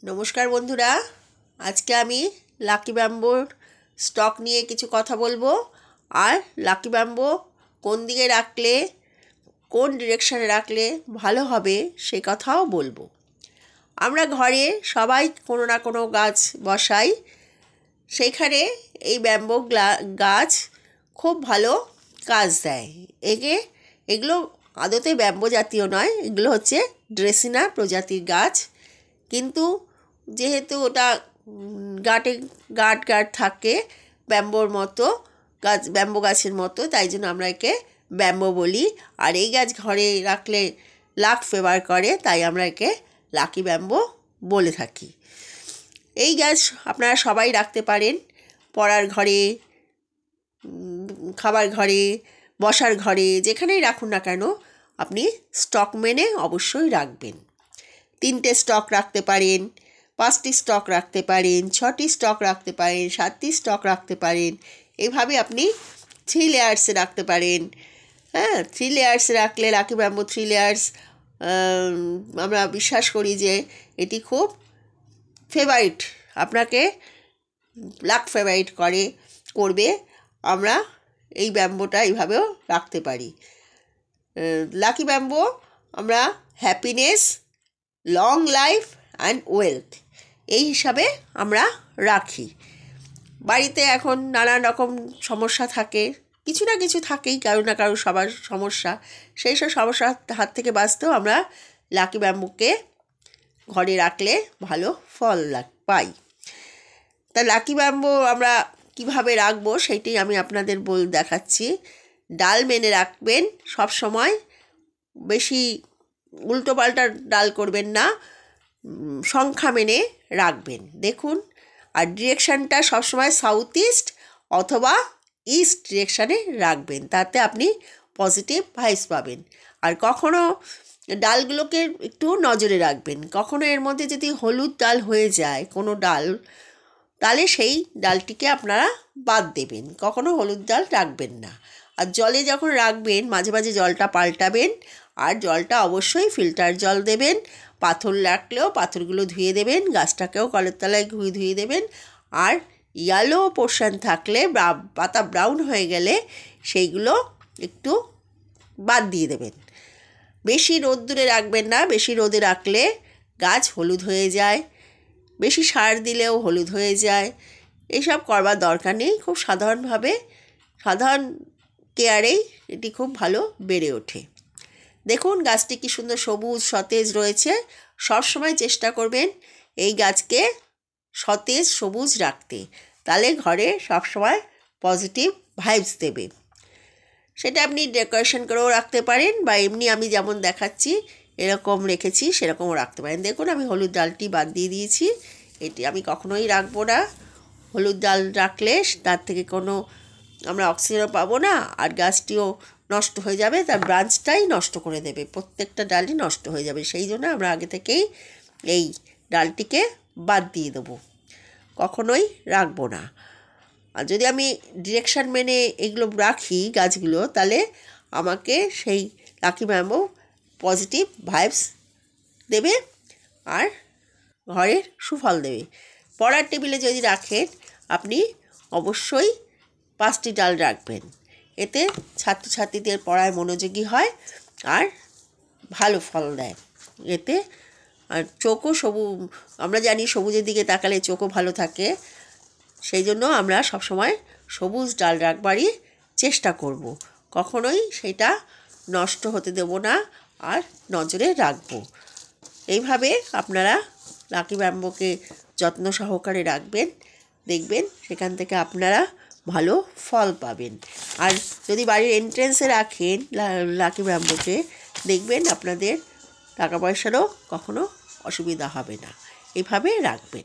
নমস্কার বন্ধুরা, আজকে আমি লাকি ব্যাম্বোর স্টক নিয়ে কিছু কথা বলবো। আর লাকি ব্যাম্বো কোন দিকে রাখলে, কোন ডিরেকশানে রাখলে ভালো হবে সে কথাও বলবো। আমরা ঘরে সবাই কোনো না কোনো গাছ বসাই, সেইখানে এই ব্যাম্বো গাছ খুব ভালো কাজ দেয়। এগুলো আদতে ব্যাম্বো জাতীয় নয়, এগুলো হচ্ছে ড্রেসিনা প্রজাতির গাছ। কিন্তু যেহেতু ওটা গাট থাকে ব্যাম্বোর মতো, ব্যাম্বো গাছের মতো, তাই জন্য আমরা একে ব্যাম্বো বলি। আর এই গাছ ঘরে রাখলে লাক ফেভার করে, তাই আমরা একে লাকি ব্যাম্বো বলে থাকি। এই গাছ আপনারা সবাই রাখতে পারেন, পড়ার ঘরে, খাবার ঘরে, বসার ঘরে, যেখানেই রাখুন না কেন আপনি স্টক মেনে অবশ্যই রাখবেন। 3টে স্টক রাখতে পারেন, 5টি স্টক রাখতে পারেন, 6টি স্টক রাখতে পারেন, 7টি স্টক রাখতে পারেন। এইভাবে আপনি 3 লেয়ার্সে রাখতে পারেন। হ্যাঁ, 3 লেয়ার্সে রাখলে লাকি ব্যাম্বো 3 লেয়ার্স আমরা বিশ্বাস করি যে এটি খুব ফেভারিট, আপনাকে লাক ফেভারিট করবে। আমরা এই ব্যাম্বোটা এইভাবেও রাখতে পারি। লাকি ব্যাম্বো আমরা happiness, long life and wealth এই হিসাবে আমরা রাখি। বাড়িতে এখন নানান রকম সমস্যা থাকে, কিছু না কিছু থাকেই, কারো না কারো সবার সমস্যা। সেই সব সমস্যার হাত থেকে বাঁচতেও আমরা লাকি ব্যাম্বোকে ঘরে রাখলে ভালো ফল পাই। তা লাকি ব্যাম্বো আমরা কিভাবে রাখবো সেইটাই আমি আপনাদের দেখাচ্ছি। ডাল মেনে রাখবেন সব সময়, বেশি উল্টোপাল্টা ডাল করবেন না, সংখ্যা মেনে রাখবেন। দেখুন, আর ডিরেকশানটা সবসময় সাউথ ইস্ট অথবা ইস্ট ডিরেকশানে রাখবেন, তাতে আপনি পজিটিভ ভাইবস পাবেন। আর কখনও ডালগুলোকে একটু নজরে রাখবেন, কখনো এর মধ্যে যদি হলুদ ডাল হয়ে যায় কোনো ডাল, তাহলে সেই ডালটিকে আপনারা বাদ দেবেন, কখনো হলুদ ডাল রাখবেন না। আর জলে যখন রাখবেন মাঝে মাঝে জলটা পাল্টাবেন, আর জলটা অবশ্যই ফিল্টার জল দেবেন। পাথর রাখলেও পাথরগুলো ধুয়ে দেবেন, গাছটাকেও কলের তলায় ধুয়ে দেবেন। আর ইয়েলো পোর্শন থাকলে, পাতা ব্রাউন হয়ে গেলে সেইগুলো একটু বাদ দিয়ে দেবেন। বেশি রোদ্দুরে রাখবেন না, বেশি রোদে রাখলে গাছ হলুদ হয়ে যায়, বেশি সার দিলেও হলুদ হয়ে যায়। এইসব করবার দরকার নেই, খুব সাধারণ কেয়ারেই এটি খুব ভালো বেড়ে ওঠে। দেখুন গাছটি কি সুন্দর সবুজ সতেজ রয়েছে। সব সময় চেষ্টা করবেন এই গাছকে সতেজ সবুজ রাখতে, তাহলে ঘরে সবসময় পজিটিভ ভাইবস দেবে। সেটা আপনি ডেকোরেশন করেও রাখতে পারেন, বা এমনি আমি যেমন দেখাচ্ছি এরকম রেখেছি সেরকমও রাখতে পারেন। দেখুন আমি হলুদ ডালটি বাদ দিয়ে দিয়েছি, এটি আমি কখনোই রাখবো না। হলুদ ডাল রাখলে তার থেকে কোনো আমরা অক্সিজেনও পাবো না, আর গাছটিও নষ্ট হয়ে যাবে, তার ব্রাঞ্চটাই নষ্ট করে দেবে, প্রত্যেকটা ডালই নষ্ট হয়ে যাবে। সেই জন্য আমরা আগে থেকেই এই ডালটিকে বাদ দিয়ে দেবো, কখনোই রাখবো না। আর যদি আমি ডিরেকশান মেনে এগুলো রাখি গাছগুলো, তাহলে আমাকে সেই লাকি ব্যাম্বো পজিটিভ ভাইবস দেবে আর ঘরের সুফল দেবে। পড়ার টেবিলে যদি রাখেন আপনি অবশ্যই 5টি ডাল রাখবেন, এতে ছাত্রছাত্রীদের পড়ায় মনোযোগী হয় আর ভালো ফল দেয় এতে। আর চোখও আমরা জানি সবুজের দিকে তাকালে চোখও ভালো থাকে, সেই জন্য আমরা সবসময় সবুজ ডাল রাখবারই চেষ্টা করব, কখনোই সেটা নষ্ট হতে দেব না আর নজরে রাখব। এইভাবে আপনারা লাকি ব্যাম্বোকে যত্ন সহকারে রাখবেন, দেখবেন সেখান থেকে আপনারা ভালো ফল পাবেন। আর যদি বাড়ির এন্ট্রেন্সে রাখেন লাকি ব্যাম্বোকে, দেখবেন আপনাদের টাকা পয়সারও কখনো অসুবিধা হবে না। এইভাবে রাখবেন।